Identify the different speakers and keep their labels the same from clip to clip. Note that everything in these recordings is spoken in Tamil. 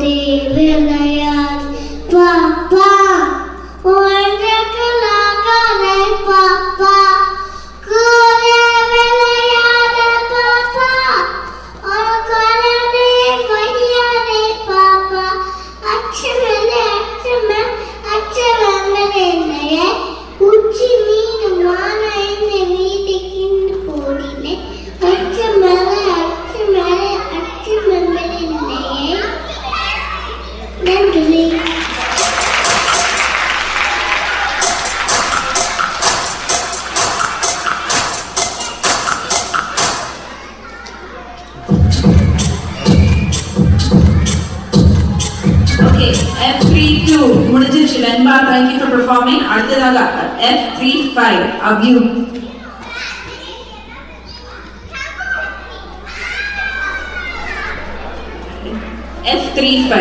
Speaker 1: ஓடி விளையாடு பாப்பா ஒன்றுக்கலாகாதே பாப்பா கூட விளையாட பாப்பா ஒரு குழந்தை கொய்யாதே பாப்பா அச்சமல்ல அச்சமல்லையே உச்சி மீன் மான இந்த வீட்டுக்கு போடினே அச்சமல்லையே நன்றி.
Speaker 2: Okay, F32 முடிஞ்சிருச்சு. வெண்பா, thank you for performing. அடுத்ததாக F35 அவ்யூ. F35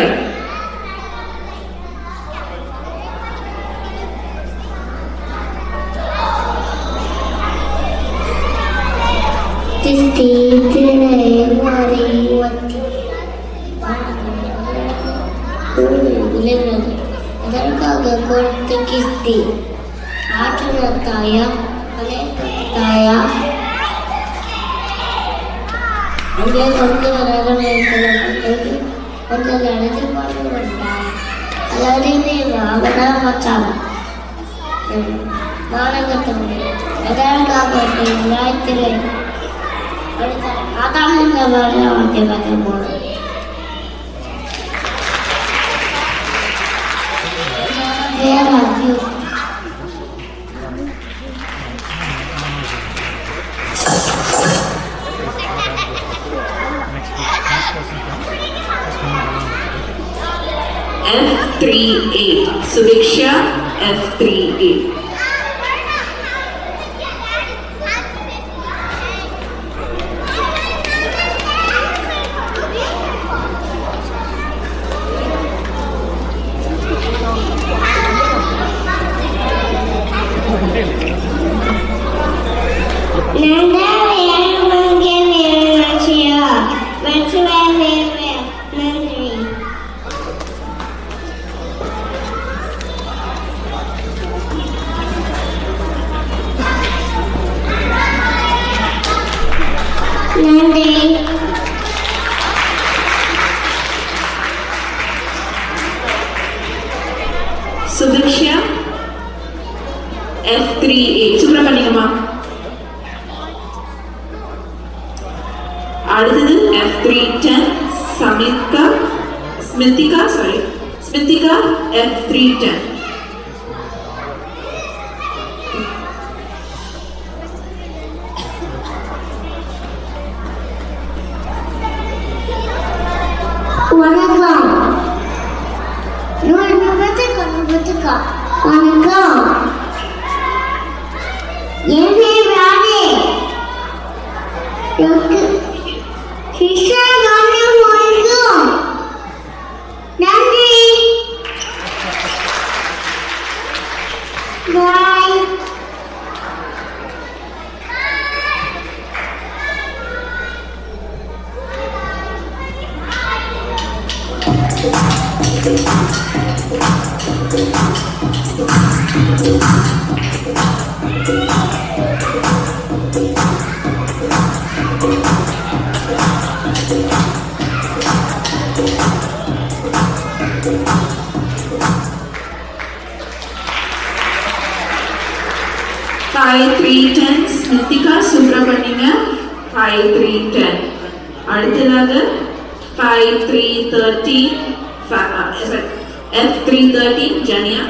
Speaker 1: அதற்காக கொடுத்த கிஸ்தி ஆற்றுன தாயா தாயா அங்கே கொண்டு வர கொஞ்சம் நடந்து கொண்டு வந்தார். அதாவது அவதான் வச்சாங்க நாடகத்தோடு எதற்காக திரை அதான் இந்த மாதிரி அவனுக்கு வந்து போனது.
Speaker 2: F38 Sudiksha F38 Sudiksha F38 சூப்பரா பண்ணீங்கம்மா. அடுத்தது F310 ஸ்மித்திகா F310
Speaker 1: வணக்கம். என் பேர் ராணி. நன்றி. பாய்.
Speaker 2: F310 ஸ்மித்திகா சூப்பரா பண்ணீங்க. 5310 அடுத்ததாக 5313 ஜனியா.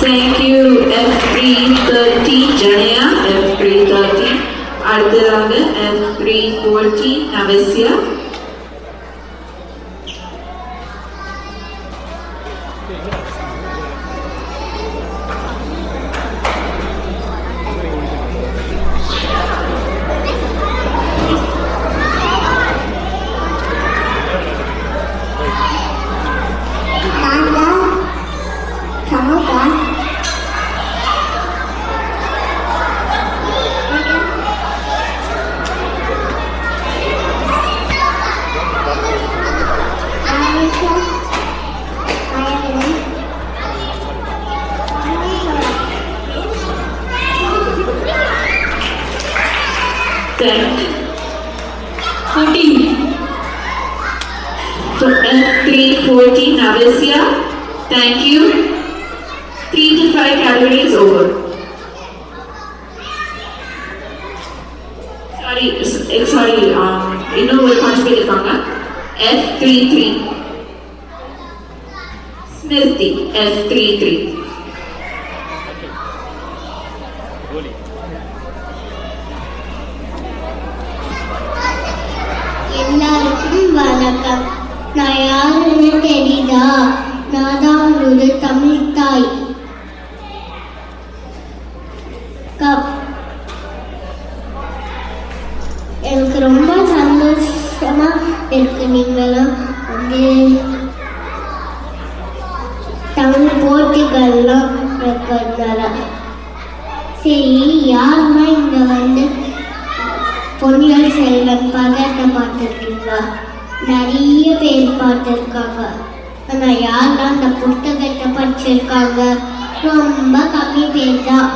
Speaker 2: Thank you F330 Janaya F330 அடுத்ததாக F340 Navesya. F314 Navesia. Thank you. 3 to 5 category is over. Sorry, இன்னொரு participate இருக்காங்க. F33 Smriti. F33
Speaker 1: எல்லாருக்கும் வணக்கம். நான் யாருன்னு தெரியுதா? நான் தான் ஒரு தமிழ் தாய். எனக்கு ரொம்ப சந்தோஷமா இருக்கு. நீங்களும் வந்து தமிழ் போட்டிகள்லாம் இருக்கிறதுனால. சரி, யாருன்னா இங்க வந்து பொன்னியின் செல்வன் படத்தை பார்த்துருக்கீங்களா? நிறைய பேர் பார்த்துருக்காங்க. ஆனால் யாருன்னா அந்த புத்தகத்தை படிச்சிருக்காங்க? ரொம்ப கம்மி பேர் தான்.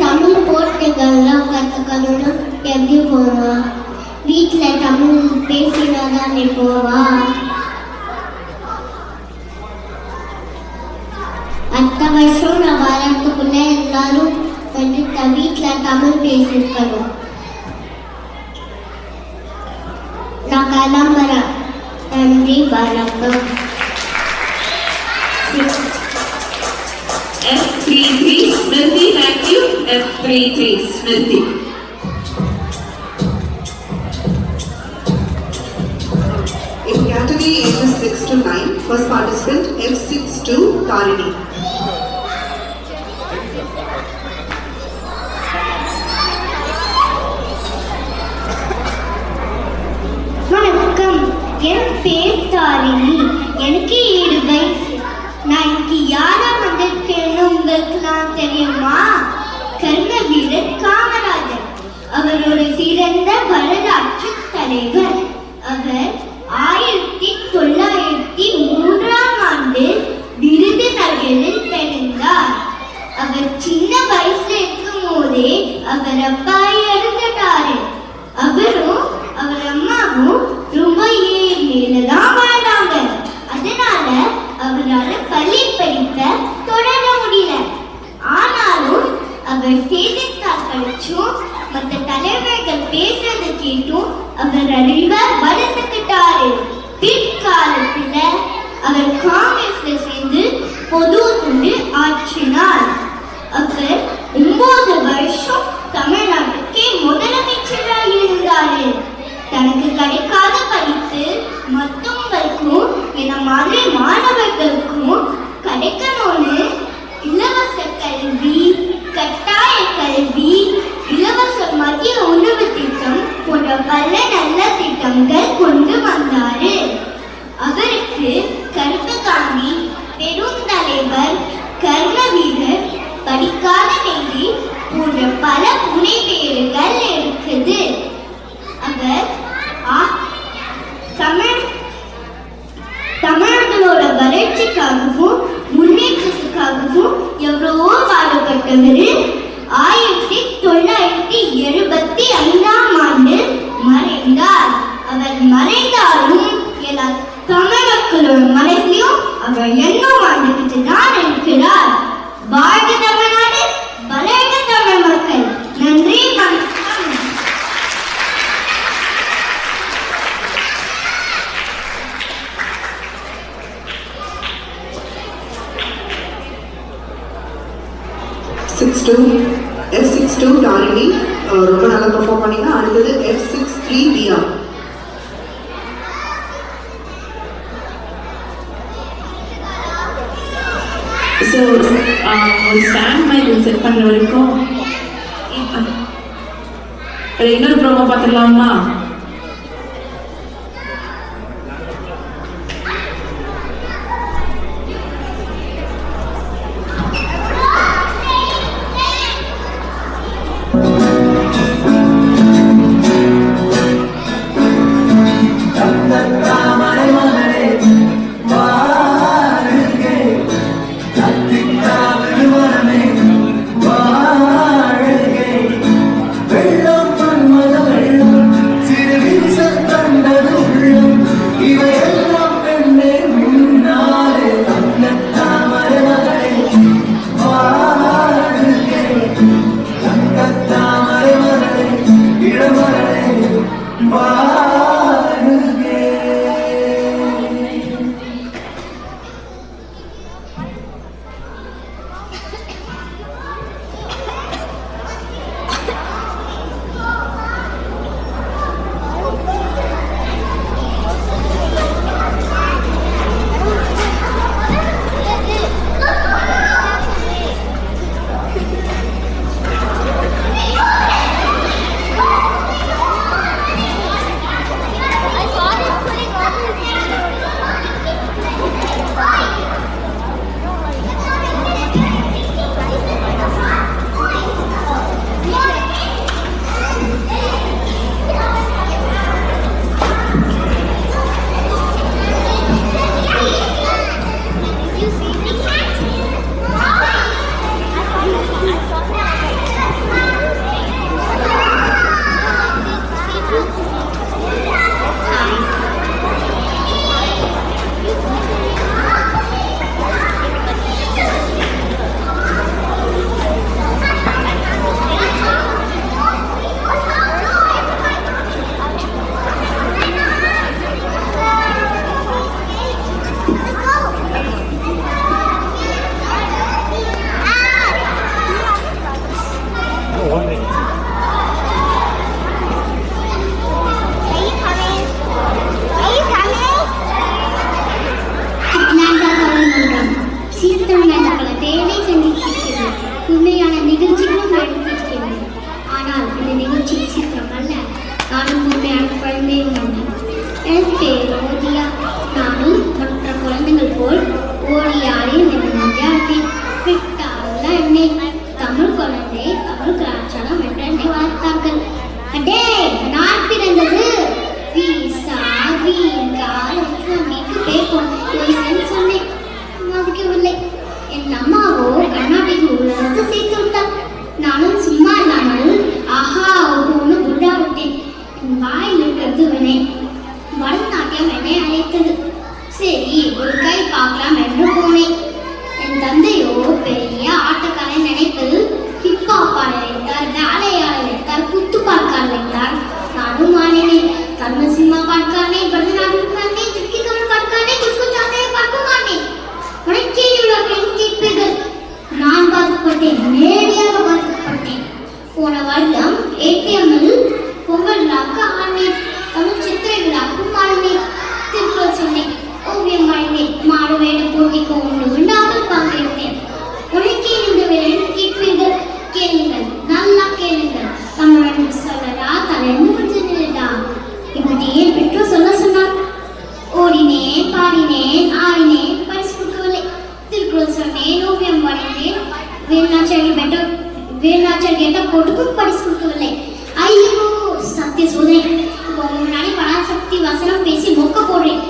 Speaker 1: தமிழ் போட்டிகள்லாம் கற்றுக்கணும்னா எப்படி போவா? வீட்டில் தமிழ் பேசினா தானே போவா? அடுத்த வருஷம் நான் வரத்துக்குள்ள எல்லாரும் வந்து வீட்டில் தமிழ் பேசியிருக்கணும். நான் கிளம்புறேன். நன்றி, வணக்கம்.
Speaker 2: F33 Smriti, thank you. F33 Smriti.
Speaker 3: In category ages 6 to 9, first participant F62 Tarini.
Speaker 1: வணக்கம், என் பேர் தாரிணி. எனக்கு 7 வயசு. நான் இன்னைக்கு யாரா வந்திருக்கேன்னு உங்களுக்குலாம் தெரியுமா? கர்ம வீரர் காமராஜர். அவர் ஒரு சிறந்த வரலாற்று தலைவர். அவர் 1903 விருதுநகரில் பிறந்தார். அவர் சின்ன வயசுல இருக்கும் போதே அவர் அப்பா இறந்துட்டாரு. அவரும் அவர் அம்மாவும் ரொம்ப ஏழ்மையில்தான் வாழ்ந்தாங்க. அதனால அவரால் பள்ளி படிப்பை தொடர முடியல. ஆனாலும் அவர் செய்தித்தாள் படிச்சும் மற்ற தலைவர்கள் பேசுறத கேட்டும் அவர் அறிவை வளர்த்துக்கிட்டாரு. பிற்காலத்துல அவர் காங்கிரஸ்ல சேர்ந்து பொது தொண்டு ஆற்றினார். அவர் 9 வருஷம் தமிழ்நாட்டுக்கே முதலமைச்சராக இருந்தாரு. தனக்கு கிடைக்காத படிப்பு மற்றவங்களுக்கும் என்ன மாதிரி மாணவர்களுக்கும் கிடைக்கணும்னு இலவச கல்வி, கட்டாய கல்வி, இலவச மதிய உணவு திட்டம் போன்ற பல நல்ல திட்டங்கள் கொண்டு வந்தாரு. அவருக்கு கருப்பு காந்தி, பெருந்தலைவர், கர்ம வீரர், படிக்காத நெறி போன்ற பல புனை பெயர்கள் இருக்குது. அவர் தமிழர்களோட வளர்ச்சிக்காகவும் முன்னேற்றத்துக்காகவும் எவ்வளவோ பாடுபட்டவர். 1975 மறைந்தார். அவர் மறைந்தாலும் எல்லா தமிழ் மக்களோட மனசிலும் அவர் எண்ணம் வாழ்ந்துகிட்டு தான் இருக்கிறார். வாழ்க தமிழ்நாடு, வளர்க தமிழ் மக்கள். நன்றி, வணக்கம்.
Speaker 3: F62 Tarini ரொம்ப நல்லா பெர்ஃபார்ம் பண்ணீங்க. அடுத்தது F63 Dia.
Speaker 2: ஸோ ஒரு ஸ்டாண்ட் மைக் செட் பண்ணுற வரைக்கும் இன்னொரு ப்ரோமோ பார்த்துடலாமா?
Speaker 1: உண்மையான நிகழ்ச்சிகளும் நடந்திருக்கிறது. ஆனால் இந்த நிகழ்ச்சி சித்திரம் அல்ல. நானும் உண்மையான குழந்தையும் அல்ல. என் பேர் ஓடியா. நானும் மற்ற குழந்தைகள் போல் ஓடியாடி விட்டால் என்னை தமிழ் குழந்தை தமிழ் கலாச்சாரம் என்று என்னை வளர்த்தார்கள். அடே நான் பிறந்தது சொன்னேன். மதிக்கவில்லை. என் அம்மாவோ கண்ணாடிக்கு உள்ளது சேர்த்து விட்டார். நானும் சும்மா இல்லாமல் ஆஹா ஒன்று குண்டா விட்டேன். என் வாயில் இருக்கிறது வினை. பரதநாட்டியம் என்னை அழைத்தது. சரி ஒரு கை பார்க்கலாம் என்று போனேன். என் தந்தையோ பெரிய ஆட்டக்காரன் நினைப்பது ஹிப்ஹாப்பால் அழைத்தார், வேலையால் அழைத்தார், குத்துப்பாக்கால் அழைத்தார். நானும் ஆடினேன். தமிழ் சினிமா பார்க்கானே, பரதநாட்டியம் பார்த்தேன், துக்கி கமல் பார்க்கானே, குஸ்கு சாந்தையை பார்க்க மாட்டேன். உனக்கே இவ்வளவு கேட்பீர்கள். நான் பாதிக்கப்பட்டேன், நேரடியாக பாதிக்கப்பட்டேன். போன வருடம் ஏடிஎம்மில் பொங்கல் விழாக்கு ஆடினேன். தமிழ் சித்திரை விழாக்கும் ஆடினேன். திருக்குறள் சொன்னேன், ஓவியம் வரைந்தேன். மாடு வேட போட்டிக்கு ஒன்று விழாவில் பங்கேற்றேன். உனக்கே இந்த வேலைன்னு கேட்பீர்கள். கேளுங்கள், நல்லா கேளுங்கள். தமிழ் சொல்லடா, தலைந்து விட்டுடா. இப்படியே பெற்றோர் சொல்ல சொன்னார். ஓடினேன், பாடினேன், ஆடினேன், பரிசு கொடுக்கவில்லை. திருக்குறள் சொன்னேன், ஓவியம் வரைந்தேன். வேலுநாச்சியார் கேட்ட போட்டுக்கும் பரிசு கொடுக்கவில்லை. ஐயோ சத்திய சோதனை. முன்னாடி பராசக்தி வசனம் பேசி மொக்க போடுறேன்.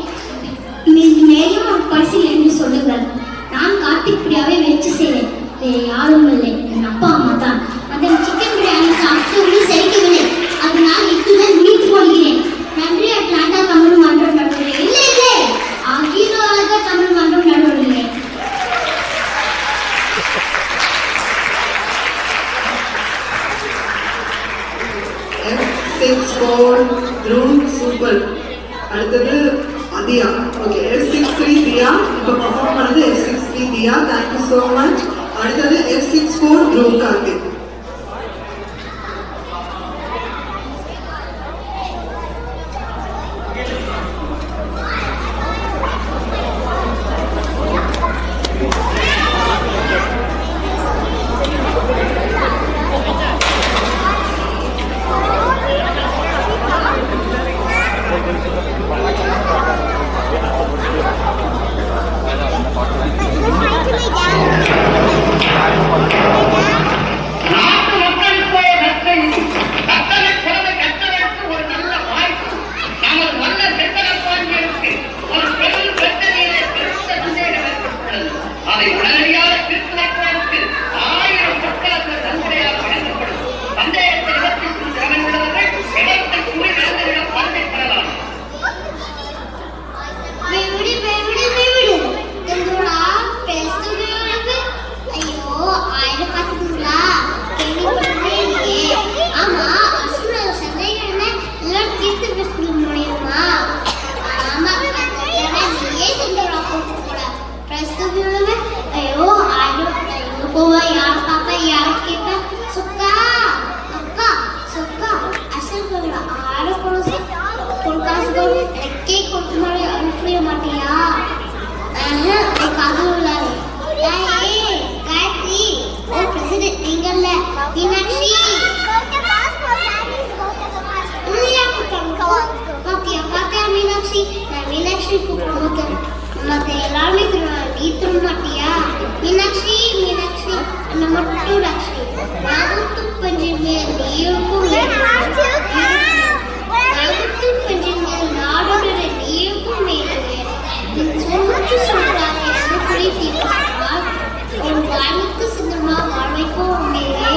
Speaker 1: மேலும் ஒரு பரிசு என்று சொல்லுங்கள். நான் கார்த்திக் பிரியாவை வெற்றி செய்வேன். வேறு யாரும் இல்லை, என் அப்பா அம்மா தான். அந்த சிக்கன் பிரியாணி சாப்பிட்டு செரிக்கவில்லை. அதனால் இத்துடன் முடித்து கொள்கிறேன். நன்றி. அட்லாண்டா தமிழ் மன்றம் நடுவர்களே. இல்லை இல்லை, அகில உலக தமிழ் மன்றம் நடுவர்களே.
Speaker 3: F64 Dhruv Super. அடுத்தது அதியா. ஓகே, F63 தியா இப்போ பெர்ஃபார்ம் பண்ணது F63 Diya. Thank you so much. அடுத்தது F64 Dhruv கார்த்திக்.
Speaker 1: சொல்லுங்க ஐயோ போவா யார் பாப்பா யார் கேட்டா சொக்கா அக்கா சொக்கா அசல் சொல்ல ஆறு காசு எனக்கே கொடுத்த மாதிரி அனுப்பிய மாட்டியா காசு உள்ளாரு காயத்ரி ஓ பிரசிடென்ட் நீங்கல்ல மீனாட்சி பாத்தியா மீனாட்சி நான் மீனாட்சி கூப்பிடுவேன் மற்ற எல்லாருமே நீ திரும்ப மாட்டியா மீனாட்சி மீனாட்சி என்ன மட்டும் லட்சுமி நாகத்து பஞ்சம் மேல் நீருக்கும் நாகத்து பஞ்சம் மேல் நாடோட நீருக்கும் மேலே சொல்லிட்டு சொல்றாங்க என்ன புரியுதா ஒரு வாழ்வுக்கு சின்னமா வாழ்வைக்கும் மேலே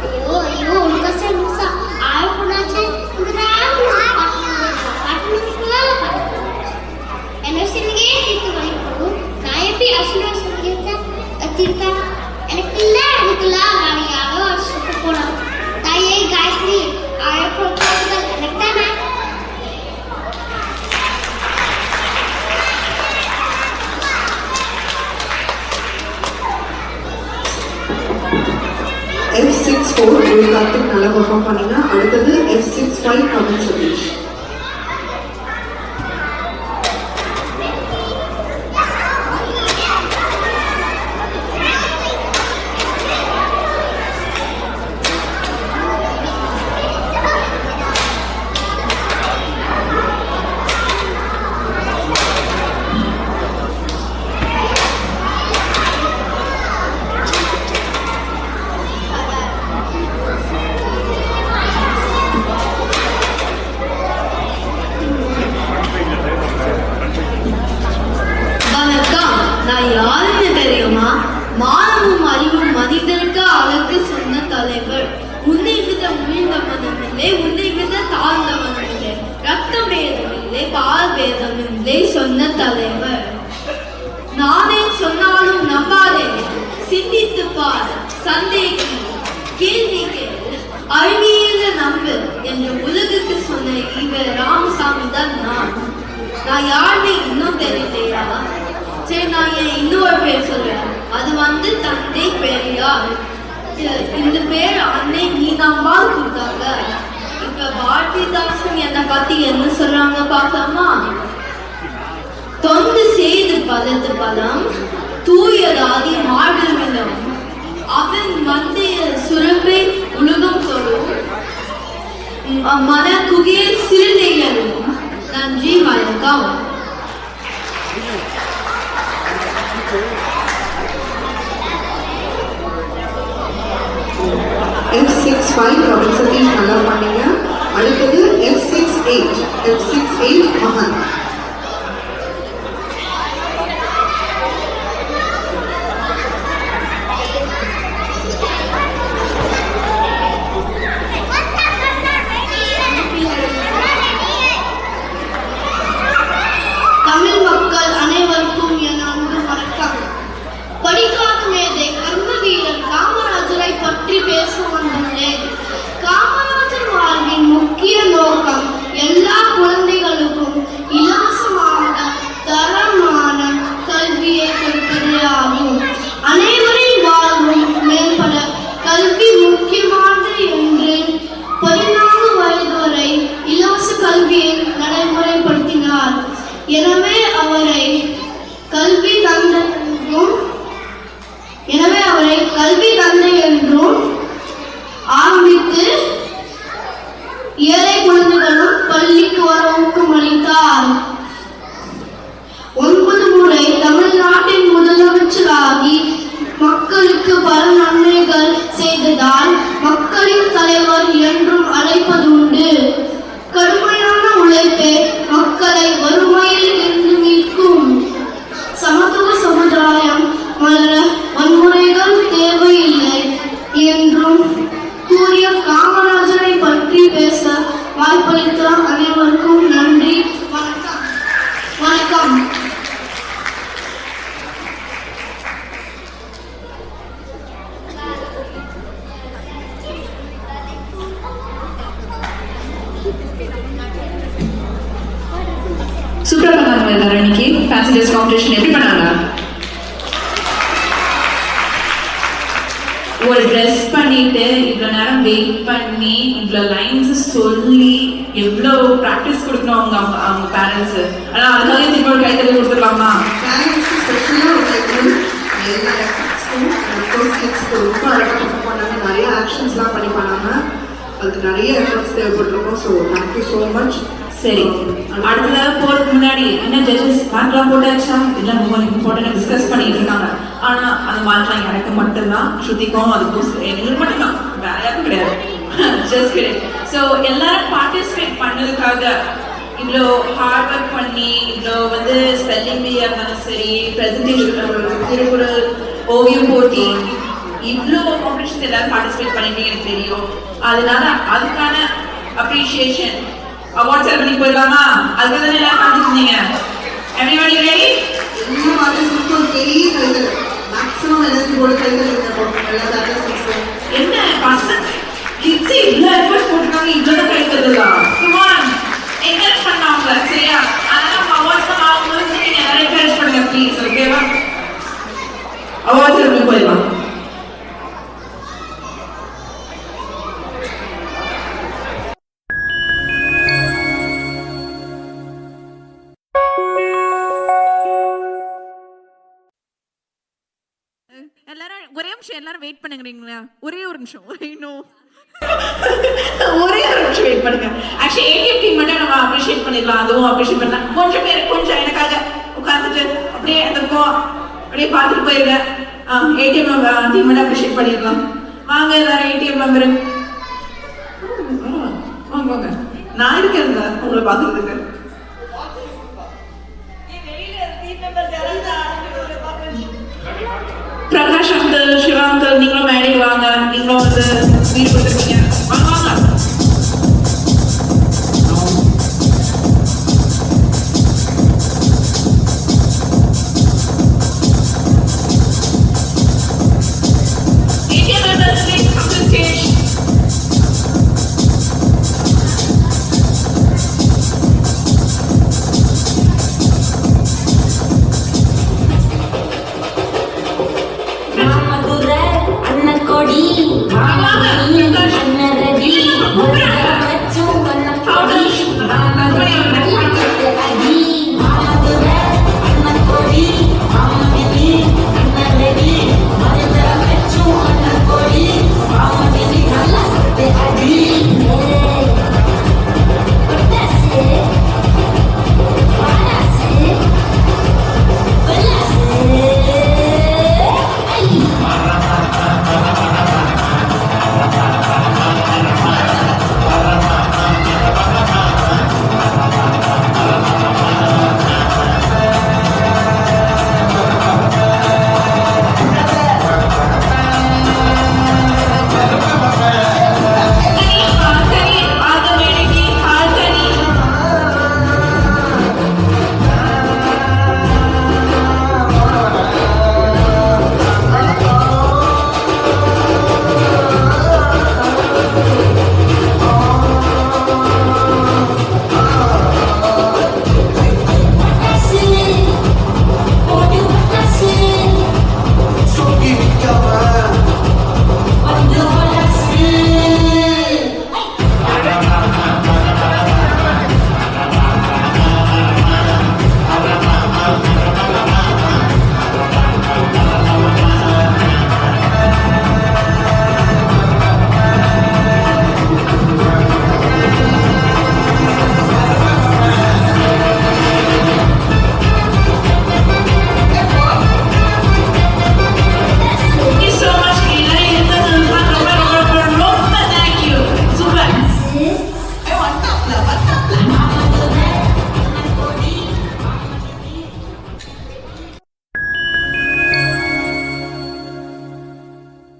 Speaker 1: ஐயோ ஐயோ உனக்கு சார் முசா ஆழ்புனாச்சு இந்த என்ன சொன்னீங்க தீர்த்து வலிக்கும் நான் எப்படி அசுரா சொல்லியிருக்கேன் தீர்த்தேன் எனக்கு இல்லை நான் யாரோ அசுக்கு போனோம் தாயே காயத்ரி ஆழப்படுத்துகள் எனக்கு தானே
Speaker 3: F64 கார்த்திக் நல்லா பெர்ஃபார்ம் பண்ணீங்க. அடுத்தது F65 கமல் சதீஷ்.
Speaker 4: மானமும் அறிவும் மனிதருக்கு அழகு சொன்ன தலைவர். உன்னை விட உயர்ந்தவனுமில்லை, உன்னை விட தாழ்ந்தவனுமில்லை, ரத்த பேதமில்லை, பால் பேதமில்லை சொன்ன தலைவர். நானே சொன்னாலும் நம்பாதே, சிந்தித்து பார், சந்தேகி, கேள்வி கேள், அறிவியல நம்பு என்று உலகுக்கு சொன்ன இவர் ராமசாமி தான் நான். யாருன்னு இன்னும் தெரியலையா? சரி, நான் என் இன்னொரு பேர் சொல்றேன். அது தந்தை பெரியார். இந்த பேர் அன்னை மீனாம்பாள் கொடுத்தாங்க. இப்ப பாரதிதாசன் என்னை பத்தி என்ன சொல்றாங்க பார்க்கலாமா? தொண்டு செய்து பலத்து பலம், தூயதாதி மாடு விலம், அவன் மந்தைய சுரப்பை உலகம் தொடும், மன குகையை சிறுநெய்யலும். நன்றி, வணக்கம்.
Speaker 3: F65 கமல் சதீஷ் நல்லா பண்ணீங்க. அடுத்தது F68 மகன்.
Speaker 4: தமிழ் மக்கள் அனைவருக்கும் என் அன்பு வணக்கம். படிக்காத மேதை கர்ம வீரர் காமராஜரை பற்றி பேச வந்துள்ளேன். காமராஜர் வாழ்வின் முக்கிய நோக்கம் எல்லா குழந்தைகளுக்கும் இலவசமான தரமான கல்வியை கொடுப்பதே ஆகும். அனைவரின் வாழ்வும் மேம்பட கல்வி முக்கியமானது என்று 14 வயது வரை இலவச கல்வியை நடைமுறைப்படுத்தினார். எனவே அவரை கல்வி தந்தை என்றும் ஆரம்பித்து ஏழை குழந்தைகளும் பள்ளிக்கு வர ஊக்கமளித்தார். 9 முறை தமிழ்நாட்டின் முதலமைச்சராகி மக்களுக்கு பல நன்மைகள் செய்ததால் மக்களின் தலைவர் என்றும் அழைப்பதுண்டு. கடுமையான உழைப்பே மக்களை வறுமையில் இருந்து மீட்கும். சமத்துவ சமுதாயம் வளர வன்முறைகள் தேவையில்லை என்றும் கூறிய காமராஜரை பற்றி பேச வாய்ப்பளித்த அனைவருக்கும் நன்றி. வணக்கம். வணக்கம்.
Speaker 2: சூப்பரா பண்ணாங்க எல்லாரும். இன்னைக்கு ஃபேன்சி ட்ரெஸ் காம்படிஷன் எப்படி பண்ணாங்க? ஒரு ட்ரெஸ் பண்ணிட்டு இவ்வளோ நேரம் வெயிட் பண்ணி இவ்வளோ லைன்ஸ் சொல்லி எவ்வளோ ப்ராக்டிஸ் கொடுக்கணும் அவங்க பேரண்ட்ஸ். ஆனால் அதுக்காக திரும்ப ஒரு கைத்தறி கொடுத்துடலாமா?
Speaker 3: பேரண்ட்ஸ்க்கு ஸ்பெஷலாக ஒரு கைத்தறி. எல்லா எஃபர்ட்ஸ்க்கும் கிட்ஸ்க்கு ரொம்ப அழகாக பர்ஃபார்ம் பண்ணாங்க. நிறைய ஆக்ஷன்ஸ்லாம் பண்ணி பண்ணாங்க. அதுக்கு நிறைய எஃபர்ட்ஸ் தேவைப்பட்டிருக்கும். So thank you so much.
Speaker 2: சரி, அடுத்ததாக போகிறதுக்கு முன்னாடி என்ன ஜட்ஜஸ் மார்க்லாம் போட்டாச்சா? இல்லை ரொம்ப இம்பார்ட்டன்ட் டிஸ்கஸ் பண்ணிட்டு இருக்காங்க. ஆனால் அந்த மார்க்லாம் எனக்கு மட்டும்தான், ஸ்ருதிக்கும் அதுக்கும் எங்களுக்கு மட்டும்தான், வேற யாருக்கும் கிடையாது. ஜஸ்ட் கிடையாது. ஸோ எல்லாரும் பார்ட்டிசிபேட் பண்ணதுக்காக இவ்வளோ ஹார்ட் ஒர்க் பண்ணி இவ்வளோ வந்து ஸ்பெல்லிங் பீயாக இருந்தாலும் சரி, ப்ரெசன்டேஷன், திருக்குறள், ஓவியம் போட்டி, இவ்வளோ காம்படிஷன்ஸ் எல்லாரும் பார்ட்டிசிபேட் பண்ணிட்டீங்க எனக்கு தெரியும். அதனால அதுக்கான அப்ரிஷியேஷன் அவார்ட் செரமனி போயிடலாமா? அதுக்காக தானே எல்லாரும் பார்த்துருந்தீங்க. Everybody ready?
Speaker 3: எல்லா பார்ட்டிசிபேட்ஸ்க்கும் ஒரு பெரிய கைத்தறி, மேக்ஸிமம் எனர்ஜி போட கைத்தறி எல்லா பார்ட்டிசிபேட்ஸ்க்கும்.
Speaker 2: என்ன பசங்க கிட்ஸ் இவ்வளோ எஃபர்ட் போட்டுருக்காங்க, இவ்வளோ கைத்தறதா? கம் ஆன், என்கரேஜ் பண்ணாங்க. சரியா? அதனால நம்ம அவார்ட்ஸ் ஆகும்போது நீங்கள் எல்லாரும் என்கரேஜ் பண்ணுங்க ப்ளீஸ். ஓகேவா? அவார்ட் செரமனி போயிடலாம்.
Speaker 5: எல்லாரும் ஒரே நிமிஷம் எல்லாரும் வெயிட் பண்ணுங்கிறீங்களா? ஒரே ஒரு நிமிஷம். இன்னும்
Speaker 2: ஒரே ஒரு நிமிஷம் வெயிட் பண்ணுங்க. ஆக்சுவலி ஏடிஎம் டீம் மட்டும் நம்ம அப்ரிஷியேட் பண்ணிடலாம். அதுவும் அப்ரிஷியேட் பண்ணலாம். கொஞ்சம் பேர் கொஞ்சம் எனக்காக உட்காந்துட்டு அப்படியே அந்த அப்படியே பார்த்துட்டு போயிருங்க. ஏடிஎம் டீம் மட்டும் அப்ரிஷியேட் பண்ணிடலாம். வாங்க எல்லாரும் ஏடிஎம் மெம்பரு வாங்க வாங்க. நான் இருக்கேன் உங்களை பார்த்துருக்குங்க. பிரகாஷ் அங்கிள், சிவா அங்கிள், நீங்களும் மேடைக்கு வாங்க. நீங்களும் வந்து வீடு கொடுத்துருக்கீங்க.